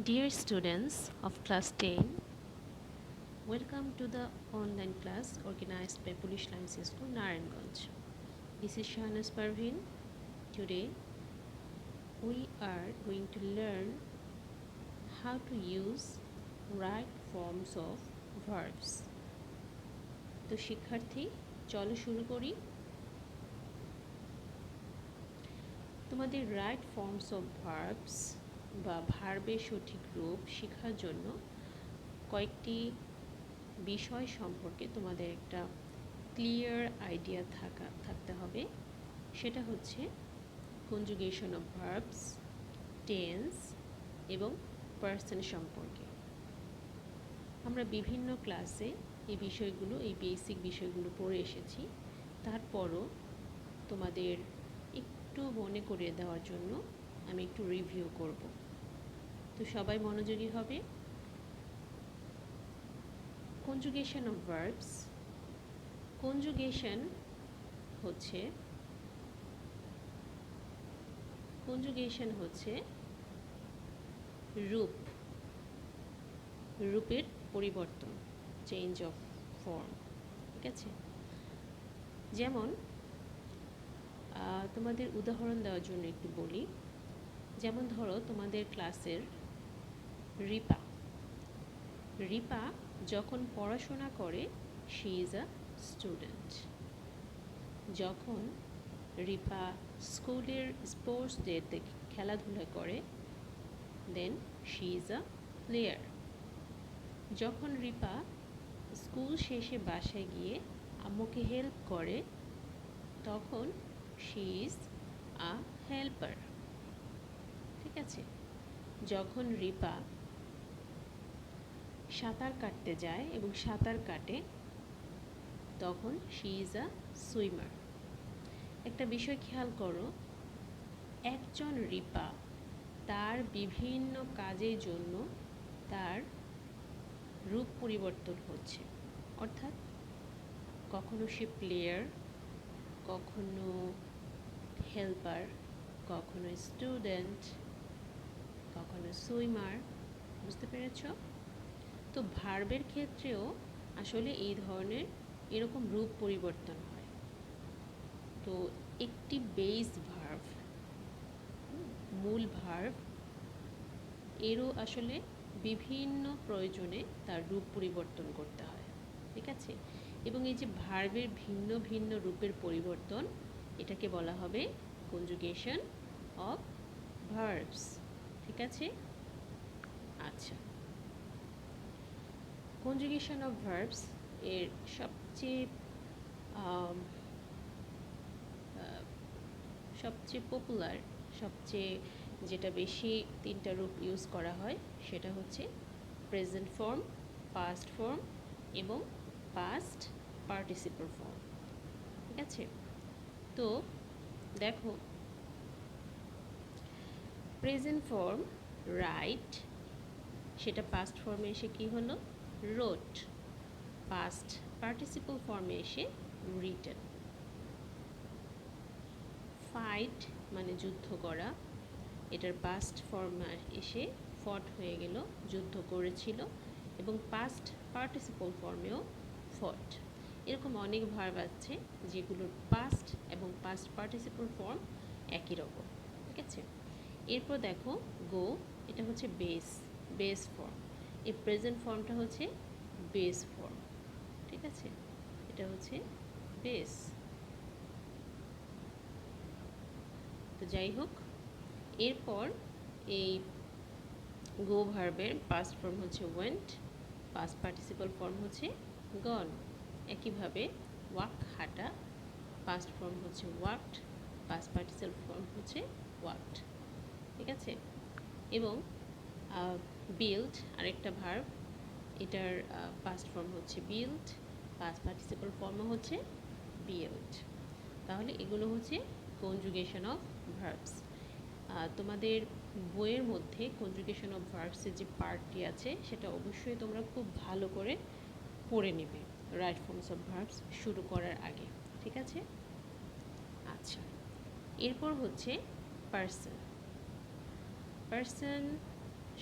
Dear students of class 10, welcome to the online class organized by Polish Lines School, Naranganj. This is Shahnaz Parveen. Today, we are going to learn how to use right forms of verbs. তো শিক্ষার্থী চলো শুরু করি। তোমাদের right forms of verbs বা ভার্বের সঠিক রূপ শেখার জন্য কয়েকটি বিষয় সম্পর্কে তোমাদের একটা ক্লিয়ার আইডিয়া থাকতে হবে। সেটা হচ্ছে কনজুগেশন অফ ভার্বস, টেন্স এবং পার্সন সম্পর্কে। আমরা বিভিন্ন ক্লাসে এই বিষয়গুলো, এই বেসিক বিষয়গুলো পড়ে এসেছি। তারপরও তোমাদের একটু মনে করিয়ে দেওয়ার জন্য আমি একটু রিভিউ করব। তো সবাই মনোযোগী হবে। Conjugation of verbs. কনজুগেশন হচ্ছে রূপের পরিবর্তন, চেঞ্জ অফ ফর্ম। ঠিক আছে, যেমন তোমাদের উদাহরণ দেওয়ার জন্য একটু বলি। যেমন ধরো তোমাদের ক্লাসের রিপা যখন পড়াশোনা করে শি ইজ আ স্টুডেন্ট। যখন রিপা স্কুলের স্পোর্টস ডেতে খেলাধুলা করে then she is a player. যখন রিপা স্কুল শেষে বাসায় গিয়ে আম্মুকে হেল্প করে তখন শি ইজ আ হেল্পার। ঠিক আছে, যখন রিপা সাঁতার কাটতে যায় এবং সাঁতার কাটে তখন শি ইজ আ সুইমার। একটা বিষয় খেয়াল করো, একজন রিপা তার বিভিন্ন কাজের জন্য তার রূপ পরিবর্তন হচ্ছে। অর্থাৎ কখনো সে প্লেয়ার, কখনো হেল্পার, কখনো স্টুডেন্ট, কখনো সুইমার। বুঝতে পেরেছ? তো ভার্বের ক্ষেত্রেও আসলে এই ধরনের এরকম রূপ পরিবর্তন হয়। তো একটি বেস ভার্ব, মূল ভার্ব, এরও আসলে বিভিন্ন প্রয়োজনে তার রূপ পরিবর্তন করতে হয়। ঠিক আছে, এবং এই যে ভার্বের ভিন্ন ভিন্ন রূপের পরিবর্তন, এটাকে বলা হবে কনজুগেশন অফ ভার্বস। ঠিক আছে, আচ্ছা, কনজুগেশন অফ ভার্বস এর সবচেয়ে পপুলার, সবচেয়ে যেটা বেশি তিনটা রূপ ইউজ করা হয় সেটা হচ্ছে প্রেজেন্ট ফর্ম, পাস্ট ফর্ম এবং পাস্ট পার্টিসিপল ফর্ম। ঠিক আছে, তো দেখো প্রেজেন্ট ফর্ম রাইট, সেটা পাস্ট ফর্মে এসে কি হলো? রোট। পাস্ট পার্টিসিপল ফর্মে এসে রিটেন। ফাইট মানে যুদ্ধ করা, এটার পাস্ট ফর্ম এসে ফট হয়ে গেল, যুদ্ধ করেছিল। এবং পাস্ট পার্টিসিপল ফর্মেও ফট। এরকম অনেক ভার্ব আছে যেগুলোর পাস্ট এবং পাস্ট পার্টিসিপল ফর্ম একই রকম। ঠিক আছে, এরপর দেখো গো, এটা হচ্ছে বেস ফর্ম। এই প্রেজেন্ট ফর্মটা হচ্ছে বেস ফর্ম। ঠিক আছে, এটা হচ্ছে বেস। তো যাই হোক, এরপর এই গো ভার্বের পাস্ট ফর্ম হচ্ছে ওয়েন্ট, পাস্ট পার্টিসিপল ফর্ম হচ্ছে গন। একইভাবে ওয়াক হাঁটা, পাস্ট ফর্ম হচ্ছে ওয়াকড, পাস্ট পার্টিসিপল ফর্ম হচ্ছে ওয়াকড। ঠিক আছে, এবং বিল্ড আরেকটা ভার্ব, এটার পাস্ট ফর্ম হচ্ছে বিল্ড, পাস্ট পার্টিসিপল ফর্মও হচ্ছে বিল্ড। তাহলে এগুলো হচ্ছে কনজুগেশন অফ ভার্বস। তোমাদের বইয়ের মধ্যে কনজুগেশন অফ ভার্বসের যে পার্টটি আছে সেটা অবশ্যই তোমরা খুব ভালো করে পড়ে নেবে রাইট ফর্মস অফ ভার্বস শুরু করার আগে। ঠিক আছে, আচ্ছা, এরপর হচ্ছে পার্সন।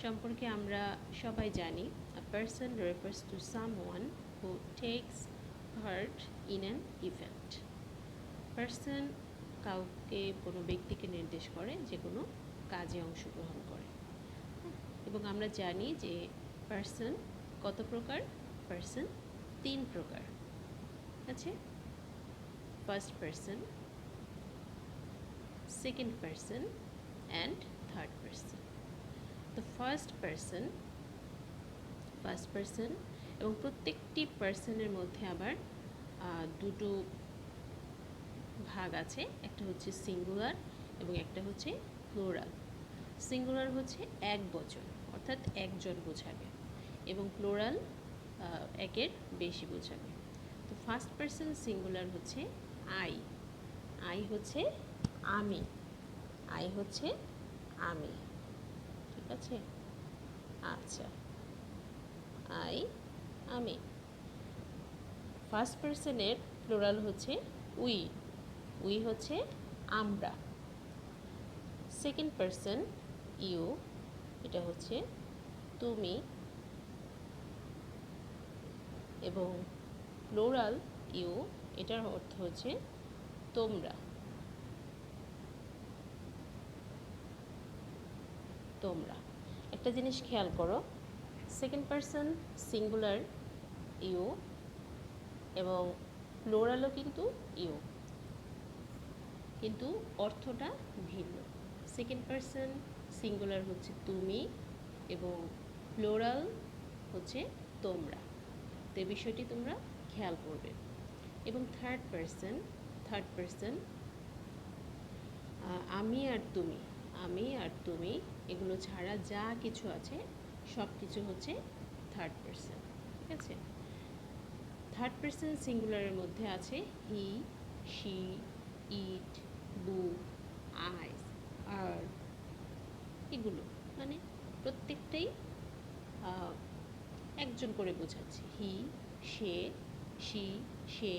সম্পর্কে আমরা সবাই জানি, a person refers to someone who takes part in an event. Person কাউকে, কোনো ব্যক্তিকে নির্দেশ করে যে কোনো কাজে অংশগ্রহণ করে। এবং আমরা জানি যে পার্সন কত প্রকার? পার্সন 3 প্রকার আছে। First person, second person and third person. তো ফার্স্ট পার্সন এবং প্রত্যেকটি পার্সনের মধ্যে আবার দুটো ভাগ আছে, একটা হচ্ছে সিঙ্গুলার এবং একটা হচ্ছে প্লুরাল। সিঙ্গুলার হচ্ছে এক বচন, অর্থাৎ একজন বোঝাবে, এবং প্লুরাল একের বেশি বোঝাবে। তো ফার্স্ট পার্সন সিঙ্গুলার হচ্ছে আই হচ্ছে আমি, ঠিক আছে? আচ্ছা, আমি। ফার্স্ট পার্সনের প্লুরাল হচ্ছে উই হচ্ছে আমরা। সেকেন্ড পার্সন ইউ, এটা হচ্ছে তুমি, এবং প্লুরাল ইউ, এটার অর্থ হচ্ছে তোমরা। একটা জিনিস খেয়াল করো, সেকেন্ড পার্সন সিঙ্গুলার ইউ এবং প্লুরালও কিন্তু ইউ, কিন্তু অর্থটা ভিন্ন। সেকেন্ড পার্সন সিঙ্গুলার হচ্ছে তুমি এবং প্লুরাল হচ্ছে তোমরা। তো এই বিষয়টি তোমরা খেয়াল করবে। এবং থার্ড পার্সন আমি আর তুমি এগুলো ছাড়া যা কিছু আছে সব কিছু হচ্ছে থার্ড পার্সন, ঠিক আছে? থার্ড পার্সন সিঙ্গুলারের মধ্যে আছে হি, শি, ইট, বুক, আইস, আর এগুলো মানে প্রত্যেকটাই একজন করে বোঝাচ্ছে। হি, সে, শি, সে,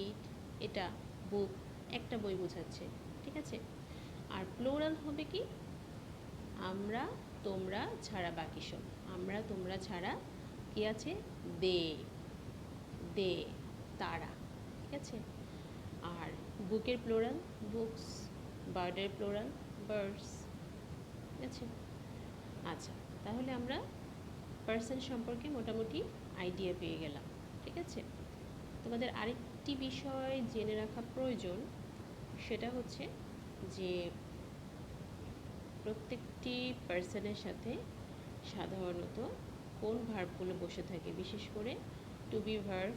ইট, এটা, বুক, একটা বই বোঝাচ্ছে, ঠিক আছে? আর প্লুরাল হবে কি? আমরা তোমরা ছাড়া বাকি সব। আমরা তোমরা ছাড়া কি আছে? দে, তারা, ঠিক আছে? আর বুকের প্লুরাল বুকস, বার্ডের প্লুরাল বার্ডস, ঠিক আছে? আচ্ছা, তাহলে আমরা পার্সন সম্পর্কে মোটামুটি আইডিয়া পেয়ে গেলাম, ঠিক আছে? তোমাদের আরেকটি বিষয় জেনে রাখা প্রয়োজন, সেটা হচ্ছে যে প্রত্যেকটি পার্সনের সাথে সাধারণত কোন ভার্বগুলো বসে থাকে, বিশেষ করে to be verb,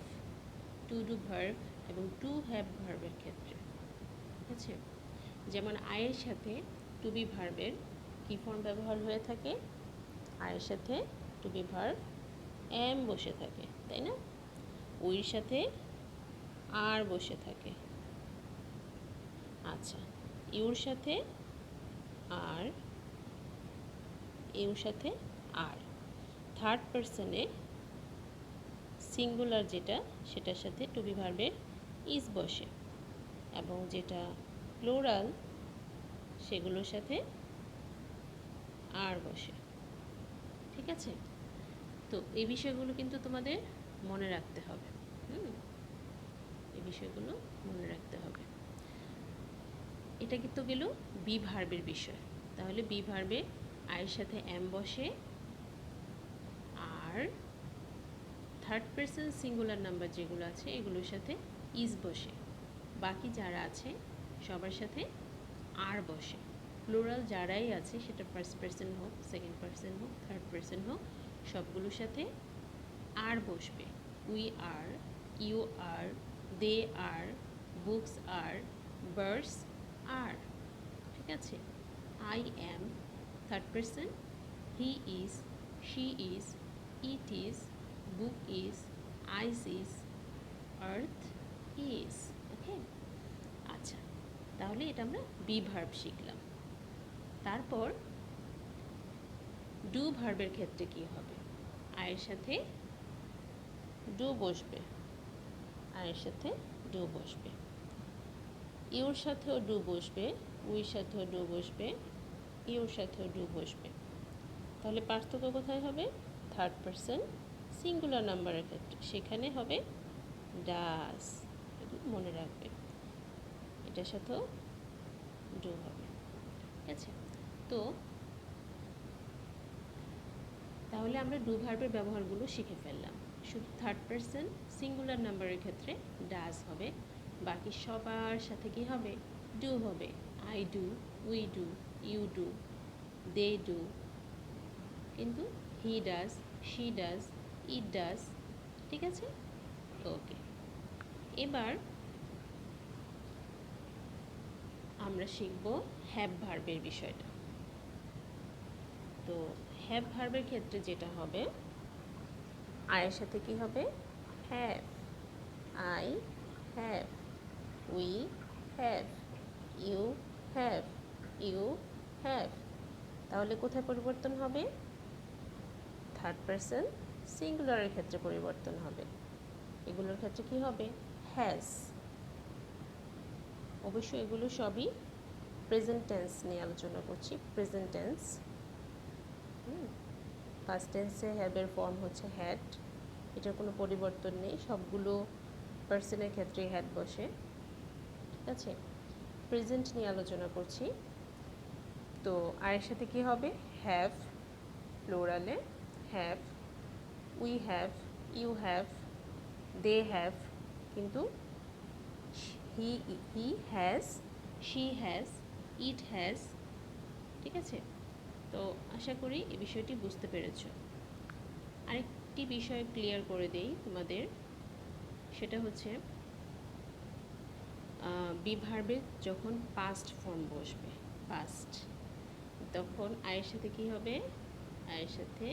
to do verb এবং টু হ্যাভ ভার্বের ক্ষেত্রে, ঠিক আছে? যেমন আয়ের সাথে টু বি ভার্বের কী ফর্ম ব্যবহার হয়ে থাকে? আয়ের সাথে টু বি ভার্ব এম বসে থাকে, তাই না? উইর সাথে আর বসে থাকে। আচ্ছা, ইউর সাথে আর, ইউর সাথে আর। থার্ড পার্সনে সিঙ্গুলার যেটা, সেটার সাথে টু বি ভার্বের ইজ বসে, এবং যেটা প্লুরাল সেগুলোর সাথে আর বসে, ঠিক আছে? তো এই বিষয়গুলো কিন্তু তোমাদের মনে রাখতে হবে। এই বিষয়গুলো মনে রাখতে হবে। এটা কিন্তু গেল বি ভার্বের বিষয়। তাহলে বি ভার্বে আয়ের সাথে এম বসে, আর থার্ড পার্সন সিঙ্গুলার নাম্বার যেগুলো আছে এগুলোর সাথে ইজ বসে। বাকি যারা আছে সবার সাথে আর বসে। প্লুরাল যারাই আছে, সেটা ফার্স্ট পার্সন হোক, সেকেন্ড পার্সন হোক, থার্ড পার্সন হোক, সবগুলোর সাথে আর বসবে। We are, you are, they are, books are, birds are, ঠিক আছে? I am third person, he is, she is, it is, book is, ice is, earth is. Okay, আচ্ছা, তাহলে এটা আমরা বি ভার্ব শিখলাম। তারপর ডু ভার্বের ক্ষেত্রে কি হবে? আয়ের সাথে ডু বসবে, আয়ের সাথে ডু বসবে, ইউর সাথেও ডু বসবে, উইর সাথেও ডু বসবে, ইউর সাথেও ডু বসবে। তাহলে পার্থক্য কোথায় হবে? থার্ড পারসন সিঙ্গুলার নাম্বারের ক্ষেত্রে সেখানে হবে ডাস। মনে রাখবে, এটার সাথেও ডু হবে। ঠিক আছে, তো তাহলে আমরা ডু ভার্বের ব্যবহারগুলো শিখে ফেললাম। শুধু থার্ড পারসন সিঙ্গুলার নাম্বারের ক্ষেত্রে ডাস হবে, বাকি সবার সাথে কি হবে? ডু হবে। I do, we do, you do, they do, কিন্তু he does, she does, it does. ঠিক আছে, ওকে। এবার আমরা শিখব হ্যাভ ভার্বের বিষয়টা। তো হ্যাভ ভার্বের ক্ষেত্রে যেটা হবে, আয়ের সাথে কি হবে? Have. I have, we have, you have, you have. তাহলে কোথায় পরিবর্তন হবে? থার্ড পারসন সিঙ্গুলারের ক্ষেত্রে পরিবর্তন হবে। এগুলোর ক্ষেত্রে কি হবে? হ্যাজ। অবশ্যই এগুলো সবই প্রেজেন্ট টেন্স নিয়ে আলোচনা করছি। Present tense. পাস্ট টেন্সে হ্যাভের ফর্ম হচ্ছে হ্যাড, এটার কোনো পরিবর্তন নেই, সবগুলো পার্সনের ক্ষেত্রেই হ্যাড বসে। ঠিক আছে, প্রেজেন্ট নিয়ে আলোচনা করছি। তো আয়ের সাথে কি হবে? হ্যাভ, প্লোরালে have, we have, you have, they have, কিন্তু he has, she has, it has. ঠিক আছে, তো আশা করি এই বিষয়টি বুঝতে পেরেছ। আরেকটি বিষয় ক্লিয়ার করে দেই তোমাদের, সেটা হচ্ছে বি ভার্বে যখন পাস্ট ফর্ম বসবে, পাস্ট, তখন আয়ের সাথে কি হবে? আয়ের সাথে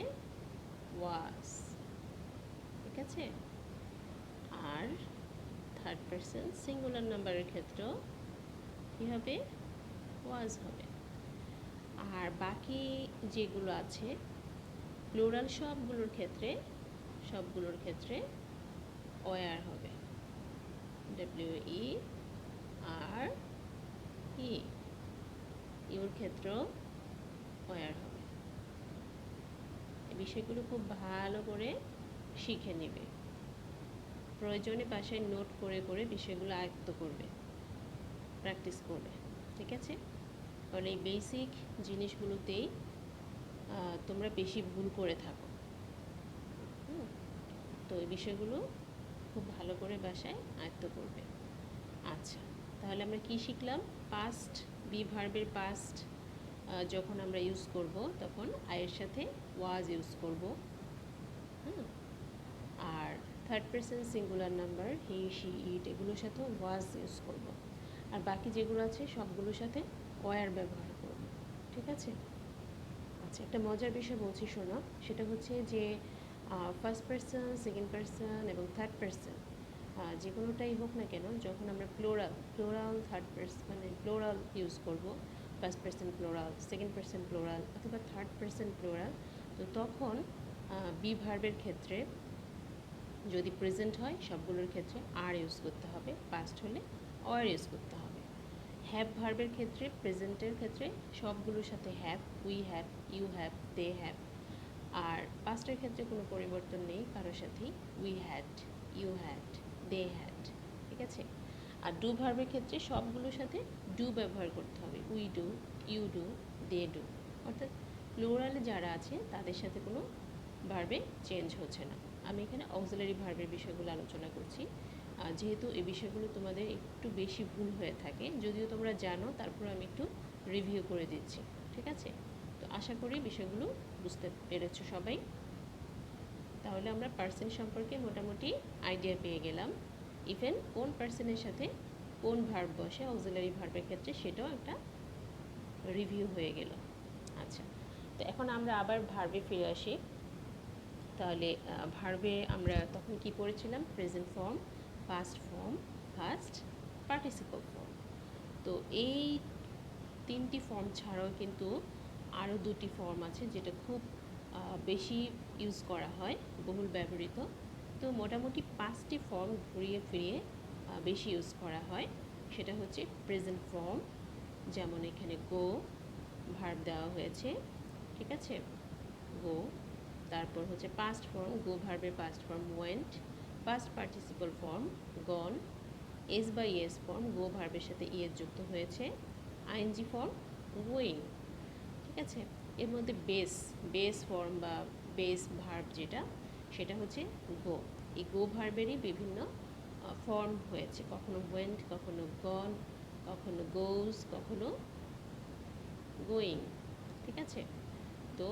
ওয়াজ। ঠিক আছে, আর থার্ড পারসন সিঙ্গুলার নাম্বারের ক্ষেত্রেও কী হবে? ওয়াজ হবে। আর বাকি যেগুলো আছে প্লুরাল সবগুলোর ক্ষেত্রে ওয়ার হবে। ডব্লিউ ই আর ই, ইউর ক্ষেত্রেও ওয়ার হবে। এই বিষয়গুলো খুব ভালো করে শিখে নেবে, প্রয়োজনে বাসায় নোট করে করে বিষয়গুলো আয়ত্ত করবে, প্র্যাকটিস করবে। ঠিক আছে, কারণ এই বেসিক জিনিসগুলোতেই তোমরা বেশি ভুল করে থাকো। তো এই বিষয়গুলো খুব ভালো করে বাসায় আয়ত্ত করবে। আচ্ছা, তাহলে আমরা কি শিখলাম? পাস্ট, বি ভার্বের পাস্ট যখন আমরা ইউজ করব তখন আয়ের সাথে ওয়াজ ইউজ করব। আর third person singular number he, she, it, এগুলোর সাথেও ওয়াজ ইউজ করব। আর বাকি যেগুলো আছে সবগুলোর সাথে ওয়ার ব্যবহার করব। ঠিক আছে, আচ্ছা, একটা মজার বিষয় বলছি শোনো। সেটা হচ্ছে যে ফার্স্ট পারসন, সেকেন্ড পারসন এবং থার্ড পারসন যে কোনোটাই হোক না কেন, যখন আমরা প্লোরাল থার্ড পারসন মানে প্লোরাল ইউজ করব, first person plural, second person plural অথবা থার্ড পারসন প্লোরাল, তো তখন বি ভার্বের ক্ষেত্রে যদি প্রেজেন্ট হয় সবগুলোর ক্ষেত্রে আর ইউজ করতে হবে, পাস্ট হলে অর ইউজ করতে হবে। হ্যাভ ভার্বের ক্ষেত্রে, প্রেজেন্টের ক্ষেত্রে সবগুলোর সাথে have, we have, you have, they have. আর পাস্টের ক্ষেত্রে কোনো পরিবর্তন নেই কারোর সাথেই, we had, you had, they had. ঠিক আছে, আর ডু ভার্বের ক্ষেত্রে সবগুলোর সাথে ডু ব্যবহার করতে হবে, we do, you do, they do. অর্থাৎ প্লুরালে যারা আছে তাদের সাথে কোনো ভার্বে চেঞ্জ হচ্ছে না। আমি এখানে অক্সিলারি ভার্বের বিষয়গুলো আলোচনা করছি, যেহেতু এই বিষয়গুলো তোমাদের একটু বেশি ভুল হয়ে থাকে, যদিও তোমরা জানো, তারপর আমি একটু রিভিউ করে দিচ্ছি। ঠিক আছে, তো আশা করি বিষয়গুলো বুঝতে পেরেছো সবাই। তাহলে আমরা পার্সন সম্পর্কে মোটামুটি আইডিয়া পেয়ে গেলাম। ইভেন কোন পার্সনের সাথে কোন ভার্ব বসে অক্সিলারি ভার্বের ক্ষেত্রে সেটাও একটা রিভিউ হয়ে গেল। আচ্ছা, তো এখন আমরা আবার ভার্বে ফিরে আসি। তাহলে ভার্বে আমরা তখন কি পড়েছিলাম? Present form, past form, past participle form. তো এই তিনটি ফর্ম ছাড়াও কিন্তু আরও দুটি ফর্ম আছে যেটা খুব বেশি ইউজ করা হয়, বহুল ব্যবহৃত। তো মোটামুটি 5টি ফর্ম ঘুরিয়ে ফিরিয়ে বেশি ইউজ করা হয়। সেটা হচ্ছে প্রেজেন্ট ফর্ম, যেমন এখানে গো ভার্ব দেওয়া হয়েছে। ঠিক আছে, গো, তারপর হচ্ছে পাস্ট ফর্ম গো ভার্বের past form went, past participle form gone, S by S form go ভার্বের সাথে ইএস যুক্ত হয়েছে, আইএনজি ফর্ম গোয়িং। ঠিক আছে, এর মধ্যে বেস ফর্ম বা বেস ভার্ব যেটা, সেটা হচ্ছে গো। এই গো ভার্বেরই বিভিন্ন ফর্ম হয়েছে, কখনো ওয়েন্ট, কখনো গন, কখনো গোজ, কখনো গোয়িং। ঠিক আছে, তো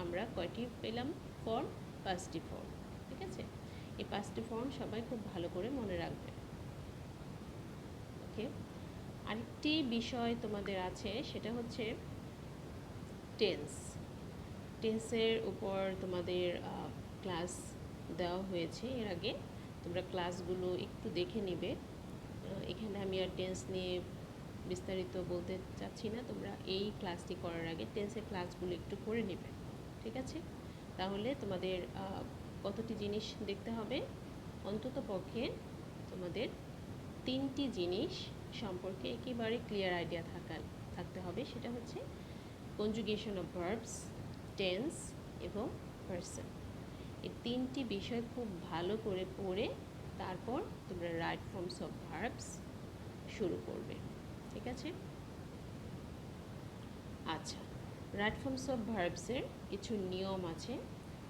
আমরা কয়টি পেলাম ফর্ম? 5টি ফর্ম। ঠিক আছে, এই 5টি ফর্ম সবাই খুব ভালো করে মনে রাখবে। ওকে, আরেকটি বিষয় তোমাদের আছে, সেটা হচ্ছে টেন্স। টেন্সের উপর তোমাদের ক্লাস দেওয়া হয়েছে এর আগে, তোমরা ক্লাসগুলো একটু দেখে নিবে। এখানে আমি আর টেন্স নিয়ে বিস্তারিত বলতে চাচ্ছি না, তোমরা এই ক্লাসটি করার আগে টেন্সের ক্লাসগুলো একটু করে নেবে। ঠিক আছে, তাহলে তোমাদের কতটি জিনিস দেখতে হবে? অন্তত পক্ষে তোমাদের 3টি জিনিস সম্পর্কে একেবারে ক্লিয়ার আইডিয়া থাকতে হবে। সেটা হচ্ছে কনজুগেশন অফ ভার্বস, টেন্স এবং পারসন। এই 3টি বিষয় খুব ভালো করে পড়ে তারপর তোমরা রাইট ফর্মস অফ ভার্বস শুরু করবে। ঠিক আছে, আচ্ছা, রাইট ফর্মস অফ ভার্বসের কিছু নিয়ম আছে।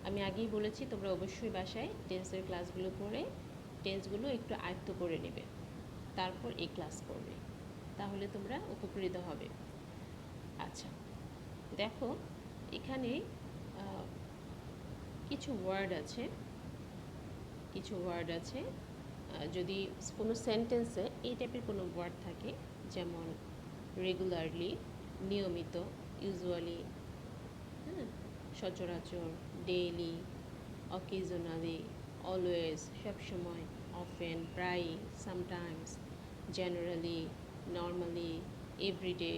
আমি আগেই বলেছি তোমরা অবশ্যই বাসায় টেন্সের ক্লাসগুলো পড়ে টেন্সগুলো একটু আয়ত্ত করে নেবে, তারপর এই ক্লাস করবে, তাহলে তোমরা উপকৃত হবে। আচ্ছা, দেখো এখানে কিছু ওয়ার্ড আছে, যদি কোনো সেন্টেন্সে এই টাইপের কোনো ওয়ার্ড থাকে, যেমন রেগুলারলি, নিয়মিত, ইউজুয়ালি, হ্যাঁ, সচরাচর, ডেইলি, অকেজনালি, অলওয়েজ, সবসময়, অফেন, প্রায়, sometimes, generally, normally, everyday,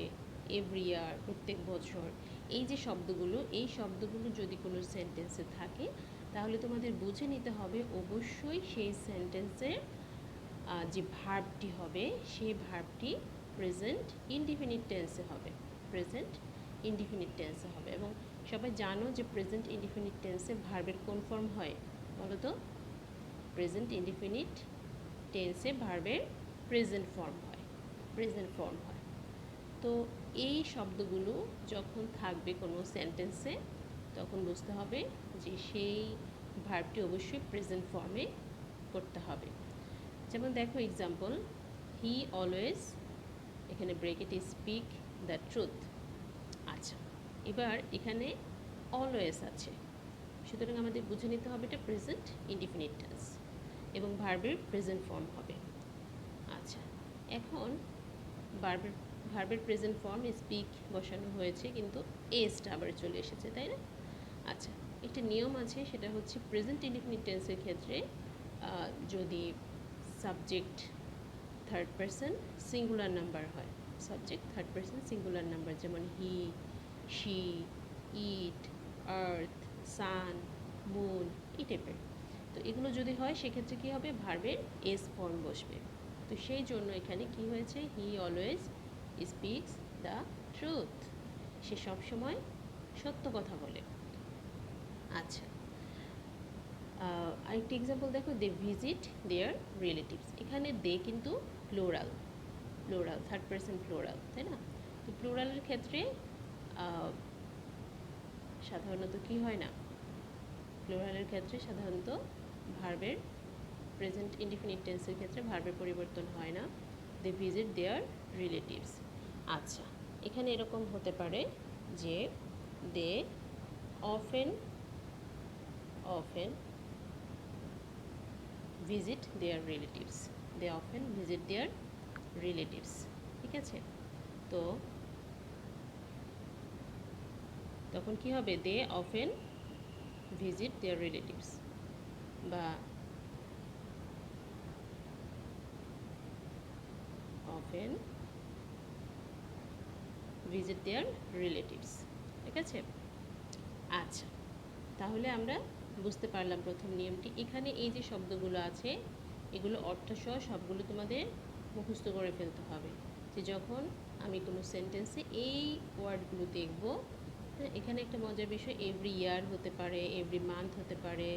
every year, প্রত্যেক বছর, এই যে শব্দগুলো, এই শব্দগুলো যদি কোনো সেন্টেন্সে থাকে, তাহলে তোমাদের বুঝে নিতে হবে অবশ্যই সেই সেন্টেন্সের যে ভার্বটি হবে, সেই ভার্বটি প্রেজেন্ট ইনডিফিনিট টেন্সে হবে। প্রেজেন্ট ইনডিফিনিট টেন্সে হবে। এবং সবাই জানো যে প্রেজেন্ট ইনডিফিনিট টেন্সে ভার্বের কোন ফর্ম হয় বলো তো? প্রেজেন্ট ইনডিফিনিট টেন্সে ভার্বের প্রেজেন্ট ফর্ম হয়। তো এই শব্দগুলো যখন থাকবে কোনো সেন্টেন্সে, তখন বুঝতে হবে যে সেই ভার্বটি অবশ্যই প্রেজেন্ট ফর্মে করতে হবে। যেমন দেখো এক্সাম্পল, হি অলওয়েজ, এখানে ব্রেকেটে স্পিক দ্য ট্রুথ। আচ্ছা, এবার এখানে অলওয়েজ আছে, সুতরাং আমাদের বুঝে নিতে হবে এটা প্রেজেন্ট ইনডিফিনিট টেন্স এবং ভার্বের প্রেজেন্ট ফর্ম হবে। আচ্ছা, এখন ভার্বের প্রেজেন্ট ফর্ম স্পিক বসানো হয়েছে, কিন্তু এসটা আবার চলে এসেছে, তাই না? আচ্ছা, একটা নিয়ম আছে, সেটা হচ্ছে প্রেজেন্ট ইনডিফিনিট টেন্সের ক্ষেত্রে যদি subject third person singular number হয়, subject third person singular number, যেমন he, she, it, earth, San, moon, এই টাইপের, তো এগুলো যদি হয় সেক্ষেত্রে কী হবে? ভার্বের এস ফর্ম বসবে। তো সেই জন্য এখানে কি হয়েছে? He always speaks the truth, সে সবসময় সত্য কথা বলে। আচ্ছা, আরেকটি এক্সাম্পল দেখো, দে ভিজিট দেয়ার রিলেটিভস। এখানে দে কিন্তু প্লোরাল, থার্ড পারসন প্লোরাল, তাই না? তো প্লোরালের ক্ষেত্রে সাধারণত কি হয় না, প্লোরালের ক্ষেত্রে সাধারণত ভার্বের প্রেজেন্ট ইনডিফিনিট টেন্সের ক্ষেত্রে ভার্বের পরিবর্তন হয় না। They visit their relatives. আচ্ছা, এখানে এরকম হতে পারে যে they often visit their relatives, they often visit their relatives. ঠিক আছে, তো তখন কি হবে? They often visit their relatives, বা অফেন ভিজিট দেয়ার রিলেটিভস। ঠিক আছে, আচ্ছা, তাহলে আমরা বুঝতে পারলাম প্রথম নিয়মটি। এখানে এই যে শব্দগুলো আছে, এগুলো অর্থসহ সবগুলো তোমাদের মুখস্থ করে ফেলতে হবে, যে যখন আমি কোনো সেন্টেন্সে এই ওয়ার্ডগুলো দেখব, হ্যাঁ, এখানে একটা মজার বিষয়, এভরি ইয়ার হতে পারে, এভরি মান্থ হতে পারে,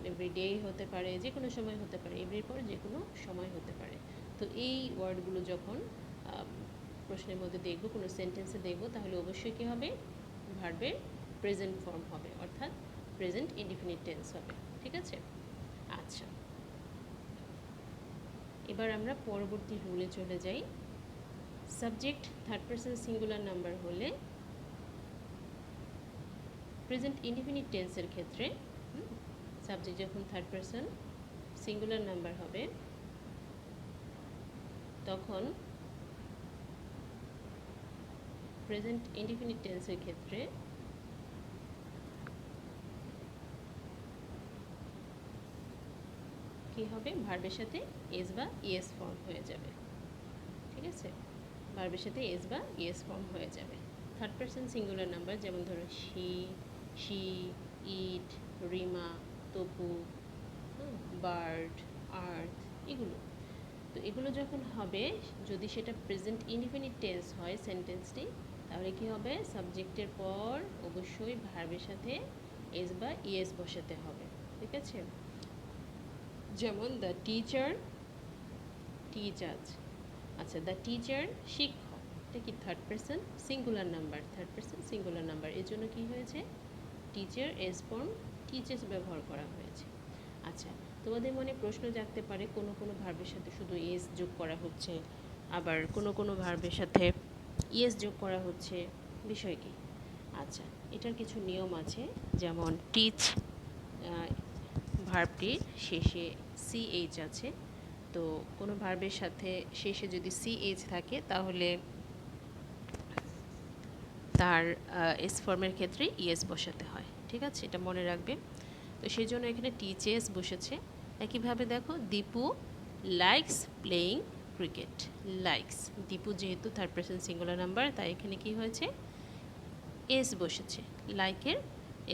এভরি ডে হতে পারে, যে কোনো সময় হতে পারে, এভরির পর যে কোনো সময় হতে পারে। তো এই ওয়ার্ডগুলো যখন প্রশ্নের মধ্যে দেখব, কোনো সেন্টেন্সে দেখব, তাহলে অবশ্যই কী হবে, ভার্বের প্রেজেন্ট ফর্ম হবে, অর্থাৎ প্রেজেন্ট ইনডিফিনিট টেন্স হবে। ঠিক আছে? আচ্ছা, এবার আমরা পরবর্তী রুলে চলে যাই। Subject third person singular number হলে প্রেজেন্ট ইনডিফিনিট টেন্সের ক্ষেত্রে সাবজেক্ট যখন থার্ড পারসন সিঙ্গুলার নাম্বার হবে তখন প্রেজেন্ট ইনডিফিনিট টেন্সের ক্ষেত্রে কি হবে, ভার্বের সাথে এস বা ইএস ফর্ম হয়ে যাবে। ঠিক আছে? ভার্বের সাথে এস বা ইএস ফর্ম হয়ে যাবে। থার্ড পারসন সিঙ্গুলার নাম্বার যেমন ধরো she, she, it, Rima, Tapu, bird, earth, এগুলো। তো এগুলো যখন হবে, যদি সেটা প্রেজেন্ট ইনডিফিনিট টেন্স হয় সেন্টেন্সটি, তাহলে কি হবে, সাবজেক্টের পর অবশ্যই ভার্বের সাথে এস বা ইএস বসাতে হবে। ঠিক আছে? যেমন দ্য টিচার টিচার্স। আচ্ছা, দ্য টিচার শিক্ষক, এটা কি third person singular number, third person singular number, এর জন্য কি হয়েছে, টিচার এস ফর্ম টিচার্স ব্যবহার করা হয়েছে। আচ্ছা, তোমাদের মনে প্রশ্ন জাগতে পারে, কোনো কোনো ভার্বের সাথে শুধু এস যোগ করা হচ্ছে, আবার কোনো কোনো ভার্বের সাথে ইএস যোগ করা হচ্ছে, বিষয় কি? আচ্ছা, এটার কিছু নিয়ম আছে। যেমন টিচ ভার্বটির শেষে সিএইচ আছে, তো কোনো ভার্বের সাথে শেষে যদি সিএইচ থাকে তাহলে তার এস ফর্মের ক্ষেত্রে ইএস বসাতে হয়। ঠিক আছে? এটা মনে রাখবে। তো সেই জন্য এখানে টিচএস বসেছে। একইভাবে দেখো, Dipu likes playing cricket. Likes, Dipu যেহেতু থার্ড পারসন সিঙ্গুলার নাম্বার, তাই এখানে কি হয়েছে, এস বসেছে, লাইকের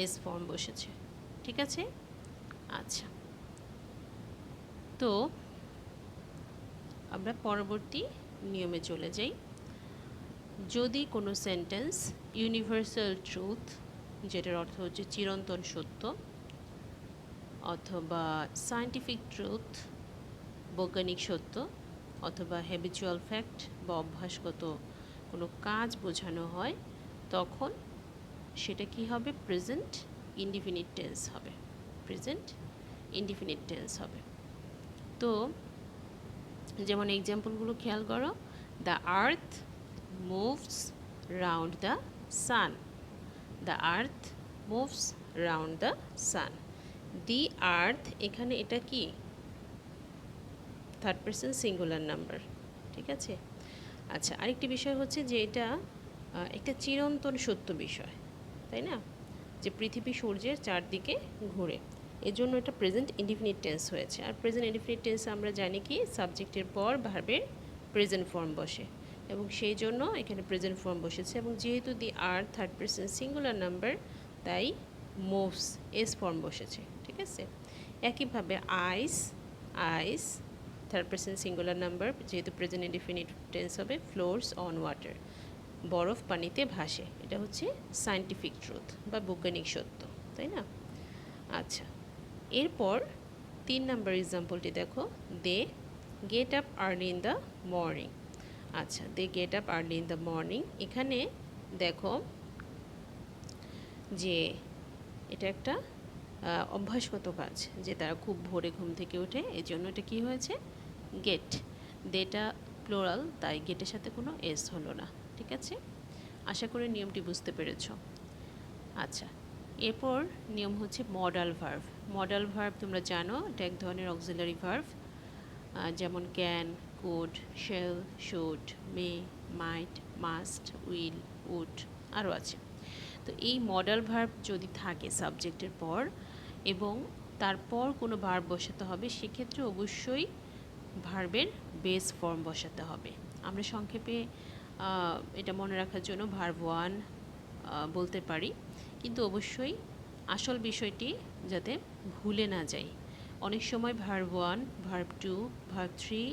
এস ফর্ম বসেছে। ঠিক আছে? আচ্ছা, তো আমরা পরবর্তী নিয়মে চলে যাই। যদি কোনো সেন্টেন্স ইউনিভার্সাল ট্রুথ, যেটার অর্থ হচ্ছে চিরন্তন সত্য, অথবা সায়েন্টিফিক ট্রুথ, বৈজ্ঞানিক সত্য, অথবা হ্যাবিচুয়াল ফ্যাক্ট বা অভ্যাসগত কোনো কাজ বোঝানো হয়, তখন সেটা কি হবে, প্রেজেন্ট ইনডিফিনিট টেন্স হবে। প্রেজেন্ট ইনডিফিনিট টেন্স হবে। তো যেমন এক্সাম্পলগুলো খেয়াল করো, the earth moves round the sun. The earth moves round the sun. The earth, এখানে এটা কি থার্ড পারসন সিঙ্গুলার নাম্বার। ঠিক আছে? আচ্ছা, আরেকটি বিষয় হচ্ছে যে এটা একটা চিরন্তন সত্য বিষয়, তাই না, যে পৃথিবী সূর্যের চারদিকে ঘুরে, এজন্য এটা প্রেজেন্ট ইনডিফিনিট টেন্স হয়েছে। আর প্রেজেন্ট ইনডিফিনিট টেন্স আমরা জানি কি, সাবজেক্টের পর ভার্বের প্রেজেন্ট ফর্ম বসে, এবং সেই জন্য এখানে প্রেজেন্ট ফর্ম বসেছে। এবং যেহেতু দি আর থার্ড পারসন সিঙ্গুলার নাম্বার, তাই মুভস এস ফর্ম বসেছে। ঠিক আছে? একইভাবে আইস, আইস থার্ড পারসন সিঙ্গুলার নাম্বার, যেহেতু প্রেজেন্ট ইনডিফিনিট টেন্স হবে, ফ্লোরস অন ওয়াটার, বরফ পানিতে ভাসে, এটা হচ্ছে সায়েন্টিফিক ট্রুথ বা বৈজ্ঞানিক সত্য, তাই না? আচ্ছা, এরপর 3 নাম্বার এক্সাম্পলটি দেখো, they get up early in the morning. আচ্ছা, they get up early in the morning, এখানে দেখো যে এটা একটা অভ্যাসগত কাজ, যে তারা খুব ভোরে ঘুম থেকে ওঠে, এই জন্য এটা কী হয়েছে, গেট। দেটা প্লোরাল, তাই গেটের সাথে কোনো এস হলো না। ঠিক আছে? আশা করি নিয়মটি বুঝতে পেরেছ। আচ্ছা, এরপর নিয়ম হচ্ছে মডাল ভার্ভ। মডাল ভার্ভ তোমরা জানো, এটা এক ধরনের অক্সিলারি ভার্ভ, যেমন can, could, shall, should, may, might, must, will, would, আরও আছে। তো এই মডাল ভার্ব যদি থাকে সাবজেক্টের পর এবং তারপর কোনো ভার্ব বসাতে হবে, সেক্ষেত্রে অবশ্যই ভার্বের বেস ফর্ম বসাতে হবে। আমরা সংক্ষেপে এটা মনে রাখার জন্য ভার্ব 1 বলতে পারি, কিন্তু অবশ্যই আসল বিষয়টি যাতে ভুলে না যাই। অনেক সময় ভার্ব 1, ভার্ব 2, ভার্ব 3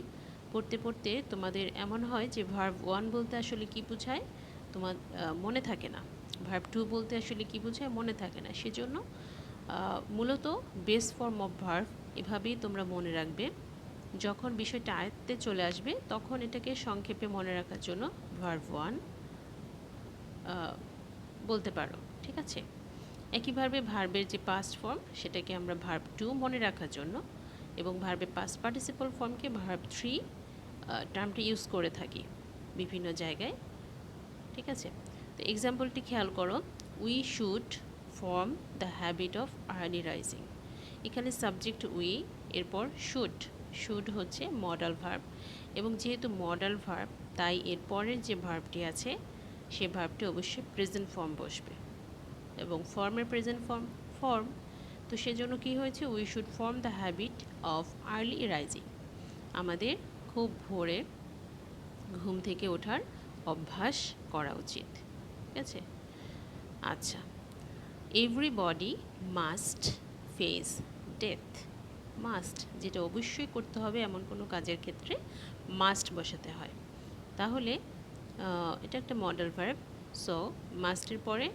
পড়তে পড়তে তোমাদের এমন হয় যে ভার্ব 1 বলতে আসলে কী বোঝায় তোমার মনে থাকে না, ভার্ব টু বলতে আসলে কি বোঝায় মনে থাকে না, সেজন্য মূলত বেস ফর্ম অফ ভার্ব এভাবেই তোমরা মনে রাখবে। যখন বিষয়টা আয়ত্তে চলে আসবে তখন এটাকে সংক্ষেপে মনে রাখার জন্য ভার্ব ওয়ান বলতে পারো, ঠিক আছে। একইভাবে ভার্বের যে পাস্ট ফর্ম সেটাকে আমরা ভার্ব টু মনে রাখার জন্য এবং ভার্বের পাস্ট পার্টিসিপল ফর্মকে ভার্ব থ্রি টার্মটি ইউজ করে থাকি বিভিন্ন জায়গায়, ঠিক আছে। তো এক্সাম্পলটি খেয়াল করো, we should form the habit of early rising. এখানে সাবজেক্ট উই, এরপর শুড হচ্ছে মডাল ভার্ব, এবং যেহেতু মডাল ভার্ব তাই এরপরের যে ভার্বটি আছে সে ভার্বটি অবশ্যই প্রেজেন্ট ফর্ম বসবে, এবং ফর্মের প্রেজেন্ট ফর্ম। তো সেজন্য কি হয়েছে, we should form the habit of early rising. আমাদের খুব ভোরে ঘুম থেকে ওঠার অভ্যাস করা উচিত, ঠিক আছে। আচ্ছা, everybody must face death. Must যেটা অবশ্যই করতে হবে এমন কোনো কাজের ক্ষেত্রে মাস্ট বসাতে হয়। তাহলে এটা একটা মডেল ভার্ব, সো মাস্টের পরে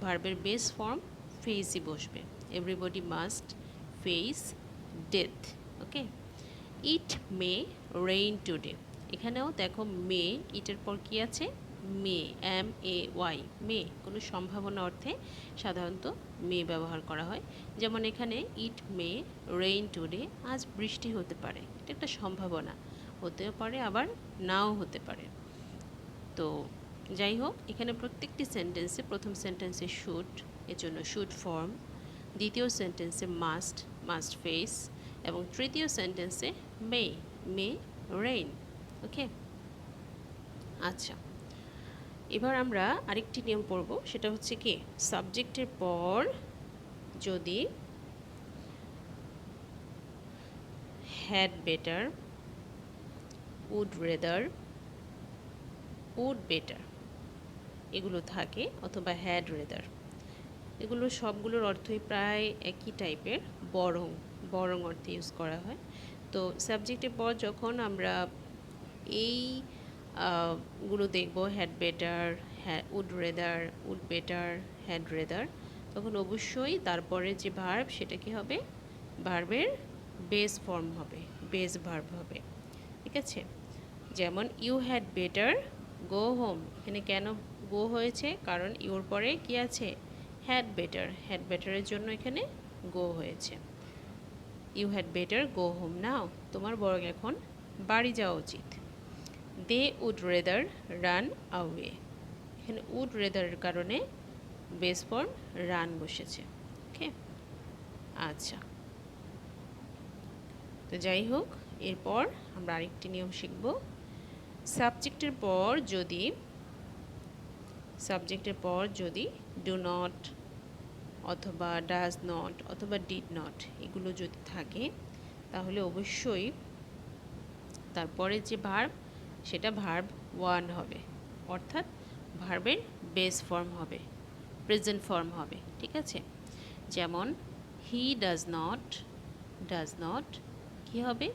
ভার্বের বেস ফর্ম ফেসই বসবে। এভরিবডি মাস্ট ফেস ডেথ, ওকে। ইট মে রেইন টুডে। এখানেও দেখো মে, ইটের পর কি আছে, মে, MAY, মে। কোনো সম্ভাবনা অর্থে সাধারণত মে ব্যবহার করা হয়। যেমন এখানে ইট মে রেইন টুডে, আজ বৃষ্টি হতে পারে, এটা একটা সম্ভাবনা, হতেও পারে আবার নাও হতে পারে। তো যাই হোক, এখানে প্রত্যেকটি সেন্টেন্সে প্রথম সেন্টেন্সে শুড, এর জন্য শুড ফর্ম, দ্বিতীয় সেন্টেন্সে মাস্ট ফেস, এবং তৃতীয় সেন্টেন্সে মে রেইন, ওকে। আচ্ছা, এবার আমরা আরেকটি নিয়ম পড়ব, সেটা হচ্ছে কি, সাবজেক্টের পর যদি had better, would rather, would better এগুলো থাকে, অথবা হ্যাড রেদার, এগুলো সবগুলোর অর্থই প্রায় একই টাইপের, বরং অর্থে ইউজ করা হয়। তো সাবজেক্টের পর যখন আমরা এই গুলো দেখব, had better, would rather, would better, had rather, তখন অবশ্যই তারপরে যে ভার্ব সেটা কি হবে, ভার্বের বেস ফর্ম হবে, বেস ভার্ব হবে, ঠিক আছে। যেমন you had better go home, এখানে কেন গো হয়েছে, কারণ ইউর পরে কি আছে, হ্যাড বেটারের জন্য এখানে গো হয়েছে। You had better go home now, তোমার বরং এখন বাড়ি যাওয়া উচিত। They would rather run away, এখানে উড রেদারের কারণে বেস ফর্ম রান বসেছে, ওকে। আচ্ছা, তো যাই হোক, এরপর আমরা আরেকটি নিয়ম শিখব। সাবজেক্টের পর যদি ডু নট অথবা ডাজ নট অথবা ডিড নট এগুলো যদি থাকে, তাহলে অবশ্যই তারপরে যে ভার্ব সেটা ভার্ব ওয়ান হবে, অর্থাৎ ভার্বের বেস ফর্ম হবে, প্রেজেন্ট ফর্ম হবে, ঠিক আছে। যেমন হি ডাজ নট কী হবে,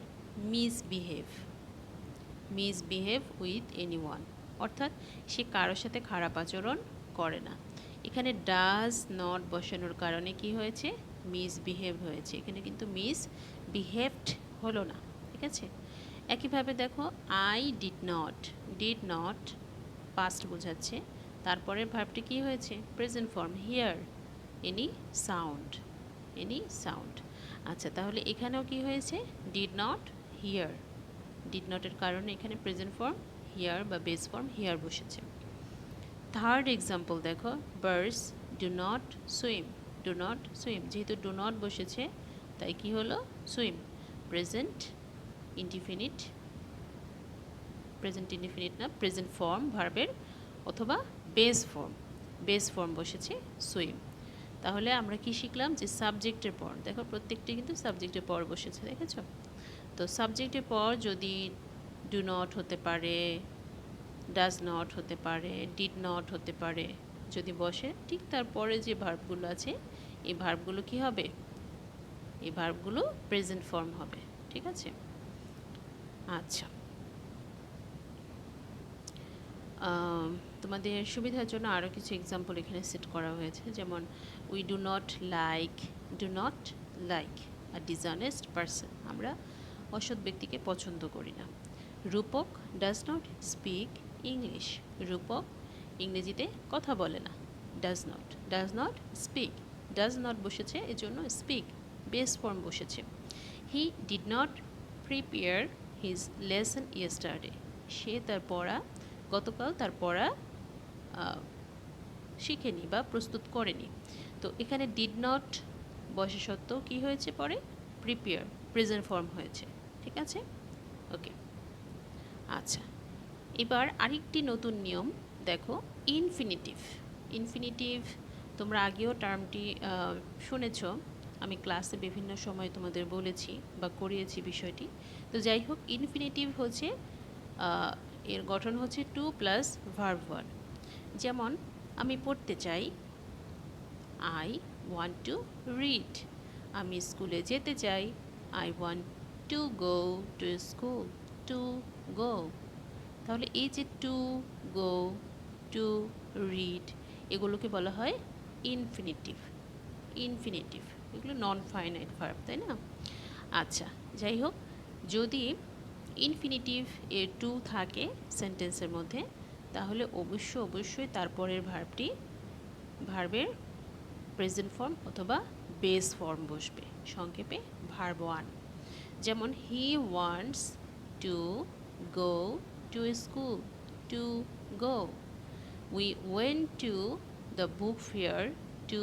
মিসবিহেভ উইথ এনিওয়ান, অর্থাৎ সে কারোর সাথে খারাপ আচরণ করে না। এখানে ডাজ নট বসানোর কারণে কি হয়েছে, মিসবিহেভ হয়েছে, এখানে কিন্তু মিসবিহেভড হলো না, ঠিক আছে। একইভাবে দেখো আই ডিড নট পাস্ট বোঝাচ্ছে, তারপরের ভার্বটি কি হয়েছে, present form, here any sound. আচ্ছা, তাহলে এখানেও কি হয়েছে, ডিড নট হিয়ার, ডিড নটের কারণে এখানে প্রেজেন্ট ফর্ম হিয়ার বা বেস ফর্ম হিয়ার বসেছে। থার্ড এক্সাম্পল দেখো, বার্ডস ডু নট সুইম, যেহেতু ডু নট বসেছে তাই কি হলো, সুইম, প্রেজেন্ট ইনডিফিনিট না, প্রেজেন্ট ফর্ম ভার্বের, অথবা বেস ফর্ম বসেছে সুইম। তাহলে আমরা কি শিখলাম, যে সাবজেক্টের পর, দেখো প্রত্যেকটি কিন্তু সাবজেক্টের পর বসেছে, দেখেছো। তো সাবজেক্টের পর যদি ডু নট হতে পারে, ডাজ নট হতে পারে, ডিড নট হতে পারে, যদি বসে, ঠিক তারপরে যে ভার্বগুলো আছে এই ভার্বগুলো কি হবে, এই ভার্বগুলো প্রেজেন্ট ফর্ম হবে, ঠিক আছে। আচ্ছা, তোমাদের সুবিধার জন্য আরও কিছু এক্সাম্পল এখানে সেট করা হয়েছে, যেমন we do not like a dishonest person, আমরা অসৎ ব্যক্তিকে পছন্দ করি না। Rupak does not speak English, Rupak ইংরেজিতে কথা বলে না। Does not speak, does not বসেছে এজন্য স্পিক বেস ফর্ম বসেছে। He did not prepare his lesson yesterday, সে তার পড়া গতকাল তার পড়া শিখেনি বা প্রস্তুত করেনি। তো এখানে ডিড নট বসা সত্ত্বেও কী হয়েছে, পরে প্রিপেয়ার প্রেজেন্ট ফর্ম হয়েছে। ঠিক আছে, ওকে। আচ্ছা, এবার আরেকটি নতুন নিয়ম দেখো, ইনফিনিটিভ তোমরা আগেও টার্মটি শুনেছ, আমি ক্লাসে বিভিন্ন সময় তোমাদের বলেছি বা করিয়েছি বিষয়টি। তো যাই হোক, ইনফিনিটিভ হচ্ছে এর গঠন হচ্ছে টু প্লাস ভার্ব ওয়ান। যেমন আমি পড়তে চাই, আই ওয়ান্ট টু রিড। আমি স্কুলে যেতে চাই, I want to go to school, to গো। তাহলে এই যে টু গো, টু রিড, এগুলোকে বলা হয় ইনফিনিটিভ। এগুলো নন ফাইনাইট ভার্ব, তাই না? আচ্ছা, যাই হোক, যদি ইনফিনিটিভ এর টু থাকে সেন্টেন্সের মধ্যে, তাহলে অবশ্যই তারপরের ভার্বের প্রেজেন্ট ফর্ম অথবা বেস ফর্ম বসবে, সংক্ষেপে ভার্ব ওয়ান। যেমন he wants to go to school, to go. We went to the book fair to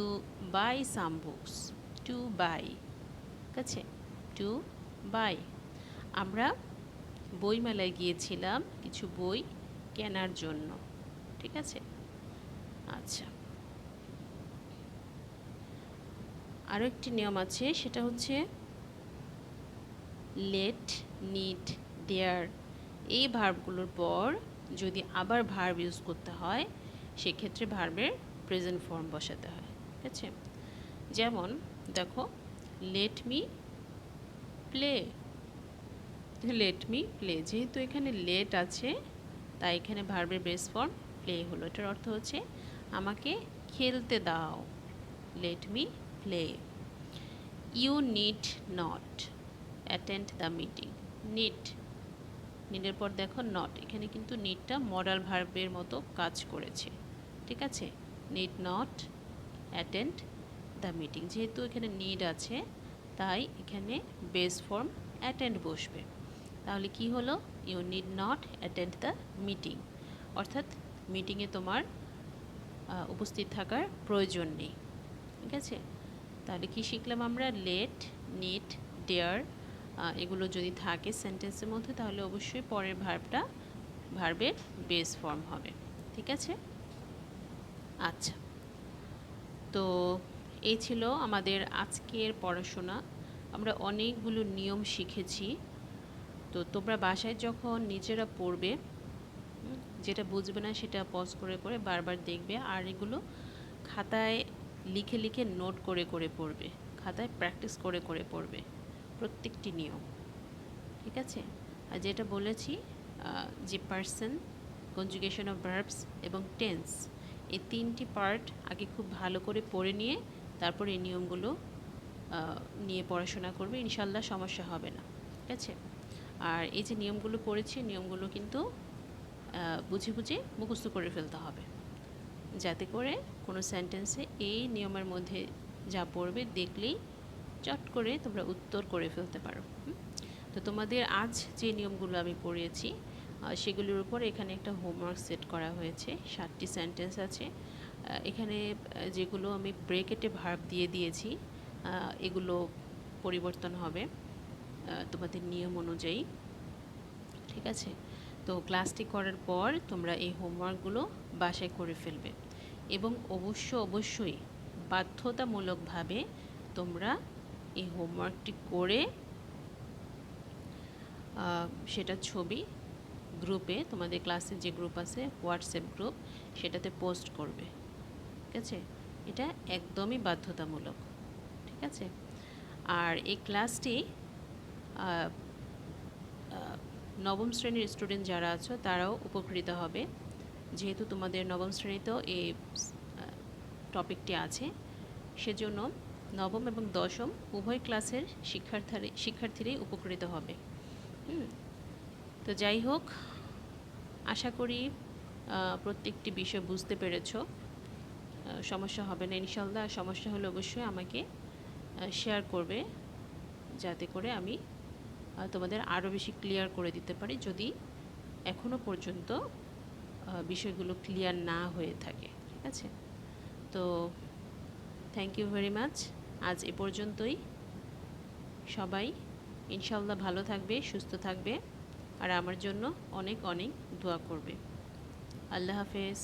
buy some books, to buy. ঠিক আছে, টু বাই। আমরা বইমেলায় গিয়েছিলাম কিছু বই কেনার জন্য। ঠিক আছে, আচ্ছা। আরও একটি নিয়ম আছে, সেটা হচ্ছে লেট, নিড, ডেয়ার, এই ভার্বগুলোর পর যদি আবার ভার্ব ইউজ করতে হয়, সেক্ষেত্রে ভার্বের প্রেজেন্ট ফর্ম বসাতে হয়। ঠিক আছে, যেমন দেখো, লেট মি প্লে, যেহেতু এখানে লেট আছে, তাই এখানে ভার্বের বেস ফর্ম প্লে হলো। এটার অর্থ হচ্ছে আমাকে খেলতে দাও, let me play. You need not attend the meeting, নিডের পর দেখো নট, এখানে কিন্তু নিডটা মডাল ভার্বের মতো কাজ করেছে। ঠিক আছে, need not attend the meeting, যেহেতু এখানে নিড আছে তাই এখানে বেস ফর্ম অ্যাটেন্ড বসবে। তাহলে কি হলো, you need not attend the meeting, অর্থাৎ মিটিংয়ে তোমার উপস্থিত থাকার প্রয়োজন নেই। ঠিক আছে, তাহলে কি শিখলাম আমরা, লেট, নিড, ডেয়ার এগুলো যদি থাকে সেন্টেন্সের মধ্যে, তাহলে অবশ্যই পরের ভার্বের বেস ফর্ম হবে। ঠিক আছে, আচ্ছা। তো এই ছিল আমাদের আজকের পড়াশোনা। আমরা অনেকগুলো নিয়ম শিখেছি। তো তোমরা বাসায় যখন নিজেরা পড়বে, যেটা বুঝবে না সেটা পজ করে করে বারবার দেখবে, আর এগুলো খাতায় লিখে নোট করে পড়বে, খাতায় প্র্যাকটিস করে পড়বে প্রত্যেকটি নিয়ম। ঠিক আছে, আর যেটা বলেছি যে পার্সন, কনজুগেশন অফ ভার্বস এবং টেন্স, এই তিনটি পার্ট আগে খুব ভালো করে পড়ে নিয়ে তারপর এই নিয়মগুলো নিয়ে পড়াশোনা করবে, ইনশাল্লাহ সমস্যা হবে না। ঠিক আছে, আর এই যে নিয়মগুলো পড়েছি, নিয়মগুলো কিন্তু বুঝে মুখস্থ করে ফেলতে হবে, যাতে করে কোনো সেন্টেন্সে এই নিয়মের মধ্যে যা পড়বে দেখলেই চট করে তোমরা উত্তর করে ফেলতে পারো। তো তোমাদের আজ যে নিয়মগুলো আমি পড়িয়েছি সেগুলোর উপর এখানে একটা হোমওয়ার্ক সেট করা হয়েছে। 7টি সেন্টেন্স আছে, এখানে যেগুলো আমি ব্রেকেটে ভার্ব দিয়ে দিয়েছি এগুলো পরিবর্তন হবে তোমাদের নিয়ম অনুযায়ী। ঠিক আছে, তো ক্লাসটি করার পর তোমরা এই হোমওয়ার্কগুলো বাসায় করে ফেলবে এবং অবশ্যই বাধ্যতামূলকভাবে তোমরা এই হোমওয়ার্কটি করে সেটা ছবি গ্রুপে, তোমাদের ক্লাসের যে গ্রুপ আছে হোয়াটসঅ্যাপ গ্রুপ, সেটাতে পোস্ট করবে। ঠিক আছে, এটা একদমই বাধ্যতামূলক। ঠিক আছে, আর এই ক্লাসটি নবম শ্রেণীর স্টুডেন্ট যারা আছো তারাও উপকৃত হবে। যেহেতু তোমাদের নবম শ্রেণীতেও এই টপিকটি আছে, সেজন্য নবম এবং দশম উভয় ক্লাসের শিক্ষার্থীরাই উপকৃত হবে। তো যাই হোক, আশা করি প্রত্যেকটি বিষয় বুঝতে পেরেছো। সমস্যা হবে না ইনশাল্লাহ। সমস্যা হলে অবশ্যই আমাকে শেয়ার করবে, যাতে করে আমি তোমাদের আরও বেশি ক্লিয়ার করে দিতে পারি, যদি এখনও পর্যন্ত বিষয়গুলো ক্লিয়ার না হয়ে থাকে। ঠিক আছে? তো থ্যাংক ইউ ভেরি মাচ। আজ এ পর্যন্তই। সবাই ইনশাল্লাহ ভালো থাকবে, সুস্থ থাকবে, আর আমার জন্য অনেক অনেক দোয়া করবে। আল্লাহ হাফেজ।